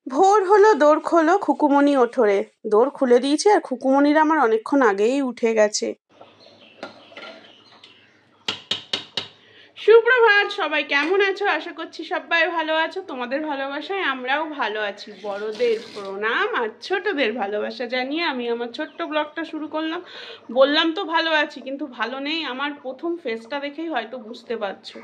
ভোর হলো, দোর খোলো, খুকুমণি ওঠরে। দোর খুলে দিয়েছে আর খুকুমণিরা আমার অনেকক্ষণ আগেই উঠে গেছে। সুপ্রভাত সবাই, কেমন আছো? আশা করছি সবাই ভালো আছো। তোমাদের ভালোবাসায় আমরাও ভালো আছি। বড়দের প্রণাম আর ছোটদের ভালোবাসা জানিয়ে আমি আমার ছোট্ট ব্লগটা শুরু করলাম। বললাম তো ভালো আছি, কিন্তু ভালো নেই। আমার প্রথম ফেসটা দেখেই হয়তো বুঝতে পারছো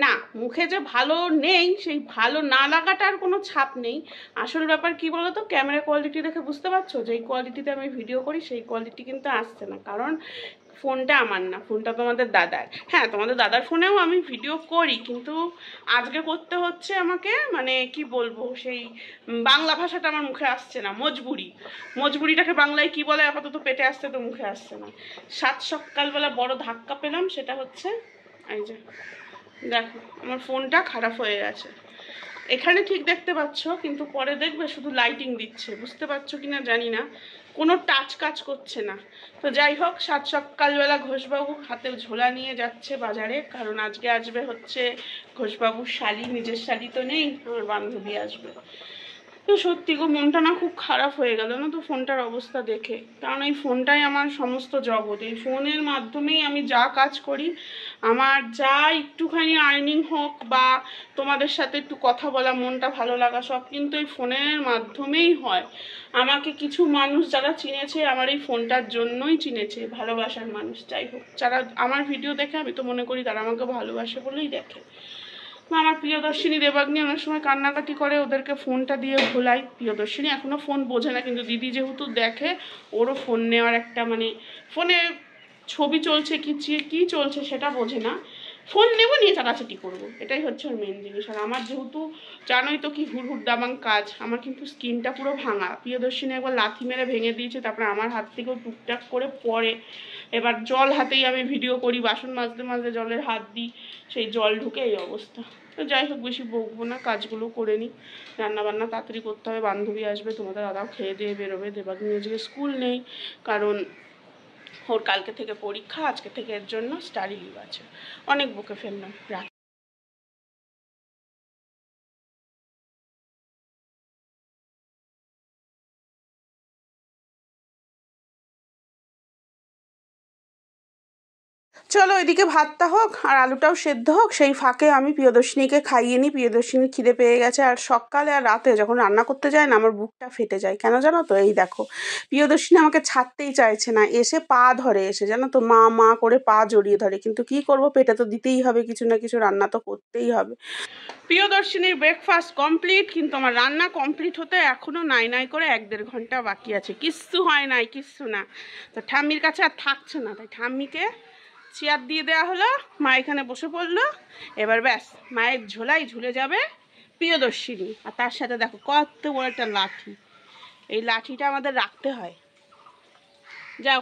না, মুখে যে ভালো নেই সেই ভালো না লাগাটার কোনো ছাপ নেই। আসল ব্যাপার কি বলো তো, ক্যামেরা কোয়ালিটি দেখে বুঝতে পারছো যেই কোয়ালিটিতে আমি ভিডিও করি সেই কোয়ালিটি কিন্তু আসছে না। কারণ ফোনটা আমার না, ফোনটা তোমাদের দাদার। হ্যাঁ, তোমাদের দাদার ফোনেও আমি ভিডিও করি, কিন্তু আজকে করতে হচ্ছে আমাকে, মানে কি বলবো, সেই বাংলা ভাষাটা আমার মুখে আসছে না। মজবুরিটাকে বাংলায় কি বলে আপাতত পেটে আসছে, তো মুখে আসছে না। সকালবেলা বড় ধাক্কা পেলাম, সেটা হচ্ছে এই যে দেখো আমার ফোনটা খারাপ হয়ে গেছে। এখানে ঠিক দেখতে পাচ্ছ, কিন্তু পরে দেখবে শুধু লাইটিং দিচ্ছে। বুঝতে পারছো কিনা জানি না, কোনো টাচ কাজ করছে না। তো যাই হোক, সকালবেলা ঘোষবাবু হাতে ঝোলা নিয়ে যাচ্ছে বাজারে, কারণ আজকে আসবে হচ্ছে ঘোষবাবুর শালি। নিজের শালি তো নেই, আমার বান্ধবী আসবে। তো সত্যি গো, মনটা না খুব খারাপ হয়ে গেল না তো ফোনটার অবস্থা দেখে। কারণ এই ফোনটাই আমার সমস্ত জগৎ। এই ফোনের মাধ্যমেই আমি যা কাজ করি, আমার যা একটুখানি আর্নিং হোক বা তোমাদের সাথে একটু কথা বলা, মনটা ভালো লাগা, সব কিন্তু এই ফোনের মাধ্যমেই হয়। আমাকে কিছু মানুষ যারা চিনেছে আমার এই ফোনটার জন্যই চিনেছে, ভালোবাসার মানুষ। যাই হোক, যারা আমার ভিডিও দেখে আমি তো মনে করি তারা আমাকে ভালোবাসে বলেই দেখে। আমার প্রিয়দর্শিনী দেবাগ্নি অনেক সময় কান্নাকাটি করে, ওদেরকে ফোনটা দিয়ে ভোলাই। প্রিয়দর্শিনী এখনও ফোন বোঝে না, কিন্তু দিদি যেহেতু দেখে, ওরও ফোন নেওয়ার একটা, মানে ফোনে ছবি চলছে কি চলছে সেটা বোঝে না। ফোন নেবো, নিয়ে চাটাচাটি করবো, এটাই হচ্ছে ওর মেন জিনিস। আর আমার যেহেতু জানোই তো কি হুড়হুড় দাবাং কাজ, আমার কিন্তু স্কিনটা পুরো ভাঙা। প্রিয়দর্শিনী একবার লাথি মেরে ভেঙে দিয়েছে, তারপরে আমার হাত থেকেও টুকটাক করে পড়ে। এবার জল হাতেই আমি ভিডিও করি, বাসন মাজতে মাজতে জলের হাত দিই, সেই জল ঢুকে এই অবস্থা। তো যাই হোক, বেশি বকবো না, কাজগুলো করে নিই। রান্নাবান্না তাড়াতাড়ি করতে হবে, বান্ধবী আসবে, তোমাদের দাদাও খেয়ে দিয়ে বেরোবে। দেবাগ্নি আজকে স্কুল নেই, কারণ ওর কালকে থেকে পরীক্ষা, আজকে থেকে এর জন্য স্টাডি লিভ আছে। অনেক বকে ফেললাম। চলো এদিকে ভাতটা হোক আর আলুটাও সেদ্ধ হোক, সেই ফাঁকে আমি প্রিয়দর্শিনীকে খাইয়ে নিই। প্রিয়দর্শিনী খিদে পেয়ে গেছে। আর সকালে আর রাতে যখন রান্না করতে যায় না, আমার বুকটা ফেটে যায়। কেন জানো তো? এই দেখো, প্রিয়দর্শিনী আমাকে ছাড়তেই চাইছে না, এসে পা ধরে, এসে জানো তো মা মা করে পা জড়িয়ে ধরে। কিন্তু কি করব, পেটে তো দিতেই হবে, কিছু না কিছু রান্না তো করতেই হবে। প্রিয়দর্শিনীর ব্রেকফাস্ট কমপ্লিট, কিন্তু আমার রান্না কমপ্লিট হতে এখনও নাই করে 1-1.5 ঘন্টা বাকি আছে। কিচ্ছু হয় নাই, কিচ্ছু না। তো ঠাম্মির কাছে আর থাকছে না, তাই ঠাম্মিকে চেয়ার দিয়ে দেওয়া হলো। মা এখানে বসে পড়লো। এবার ব্যাস, মায়ের ঝোলাই ঝুলে যাবে প্রিয়দর্শিনী। আর তার সাথে দেখো কত বড় একটা লাঠি, এই লাঠিটা আমাদের রাখতে হয়। যাও।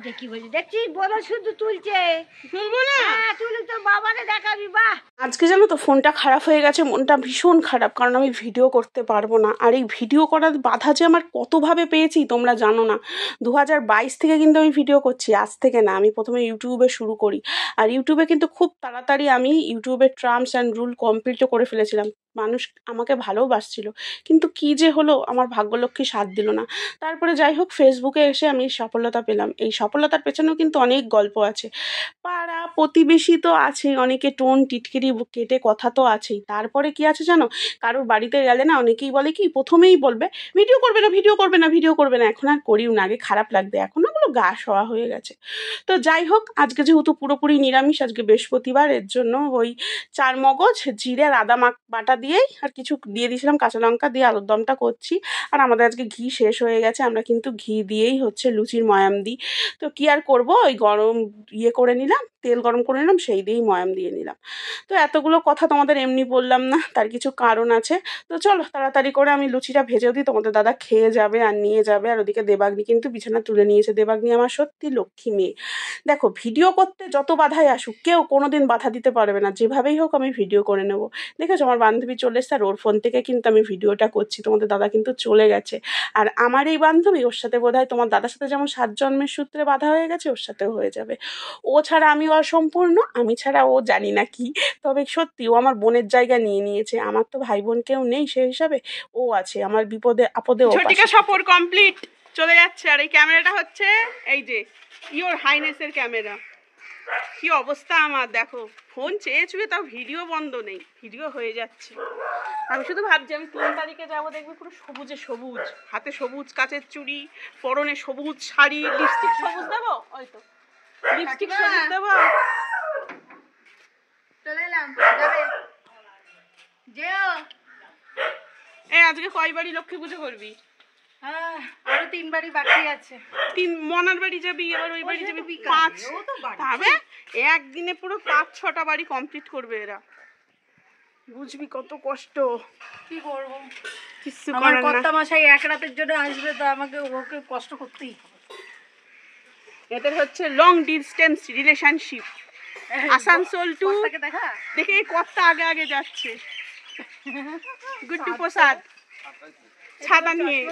দেখি বলছি, দেখছিস বলো শুধু তুলছে, তুলবো না, তুলে তো বাবারে দেখাবি। বাহ, আজকে জানো তো ফোনটা খারাপ হয়ে গেছে, মনটা ভীষণ খারাপ, কারণ আমি ভিডিও করতে পারবো না। আর এই ভিডিও করার বাধা যে আমার কতভাবে পেয়েছি তোমরা জানো না। 2022 থেকে কিন্তু আমি ভিডিও করছি, আজ থেকে না। আমি প্রথমে ইউটিউবে শুরু করি, আর ইউটিউবে কিন্তু খুব তাড়াতাড়ি আমি ইউটিউবের টার্মস অ্যান্ড রুল কমপ্লিটও করে ফেলেছিলাম। মানুষ আমাকে ভালোবাসছিল, কিন্তু কি যে হলো, আমার ভাগ্যলক্ষ্মী সাথ দিল না। তারপরে যাই হোক, ফেসবুকে এসে আমি সফলতা পেলাম। এই সফলতার পেছনেও কিন্তু অনেক গল্প আছে। পাড়া প্রতিবেশী তো আছেই, অনেকে টোন টিটকিরি কেটে কথা তো আছেই। তারপরে কি আছে জানো, কারোর বাড়িতে গেলে না অনেকেই বলে কি, প্রথমেই বলবে ভিডিও করবে না, ভিডিও করবে না, ভিডিও করবে না। এখন আর করিও না, আগে খারাপ লাগবে, এখন ওগুলো গা সওয়া হয়ে গেছে। তো যাই হোক, আজকে যেহেতু পুরোপুরি নিরামিষ, আজকে বৃহস্পতিবার, এর জন্য ওই 4 মগজ জিরে আর আদা বাটা দিয়েই আর কিছু দিয়ে দিয়েছিলাম, কাঁচা লঙ্কা দিয়ে আলুর দমটা করছি। আর আমাদের আজকে ঘি শেষ হয়ে গেছে, আমরা কিন্তু ঘি দিয়েই হচ্ছে লুচির ময়াম দিই। তো কি আর করবো, ওই গরম করে নিলাম, তেল গরম করে নিলাম, সেই দিয়েই ময়াম দিয়ে নিলাম। তো এতগুলো কথা তোমাদের এমনি বললাম না, তার কিছু কারণ আছে। তো চলো তাড়াতাড়ি করে আমি লুচিটা ভেজেও দিই, তোমাদের দাদা খেয়ে যাবে আর নিয়ে যাবে। আর ওদিকে দেবাগ্নি কিন্তু বিছানা তুলে নিয়েছে। দেবাগ্নি ভাগ্নি আমার সত্যি লক্ষ্মী মেয়ে। দেখো ভিডিও করতে যত বাধাই আসুক কেউ কোনোদিন বাধা দিতে পারবে না, যেভাবেই হোক আমি ভিডিও করে নেব। দেখেছো আমার বান্ধবী চলে এসছে আর ওর ফোন থেকে কিন্তু আমি ভিডিওটা করছি, তোমাদের দাদা কিন্তু চলে গেছে। আর আমার এই বান্ধবী, ওর সাথে বোধহয় তোমার দাদার সাথে যেমন 7 জন্মের সূত্রে বাধা হয়ে গেছে, ওর সাথেও হয়ে যাবে। ও ছাড়া আমি অসম্পূর্ণ, আমি ছাড়া ও জানি না কি। তবে সত্যি ও আমার বোনের জায়গা নিয়ে নিয়েছে, আমার তো ভাই বোন কেউ নেই সেই হিসাবে, ও আছে আমার বিপদে আপদে। ঝটিকা সফর কমপ্লিট, চলে যাচ্ছে। আর এই ক্যামেরাটা হচ্ছে এই যে ইওর হাইনেসের ক্যামেরা। কি অবস্থা আমার, দেখো ফোন চেয়ে চুয়ে তাও ভিডিও বন্ধ নেই, ভিডিও হয়ে যাচ্ছে। আমি শুধু ভাবছি আমি 3 তারিখে যাবো, দেখবি পুরো সবুজে সবুজ, হাতে সবুজ কাচের চুড়ি, পরনে সবুজ শাড়ি, লিপস্টিক সবুজ দেবো, ওই তো লিপস্টিক সবুজ দেবো। চলে এলাম, যাবে যেও। এই আজকে কয় বাড়ি লক্ষ্মী পুজো করবি? আরো 3 বাড়ি বাকি আছে। 3 মনার বাড়ি যাবি, এবার ওই বাড়ি যাবি 5, তবে একদিনে পুরো 5-6টা বাড়ি কমপ্লিট করবে এরা। বুঝবি কত কষ্ট। কি করবো, কিছু আমার করার কর্তা না। মশাই এক রাতের জন্য আসবে, তো আমাকে ওকে কষ্ট করতেই হবে। এদের হচ্ছে লং ডিস্টেন্স রিলেশনশিপ, আসানসোল টু। কর্তাকে দেখা, দেখে এই কর্তা আগে আগে যাচ্ছে, গুড্ডু প্রসাদ ছাতা নিয়ে।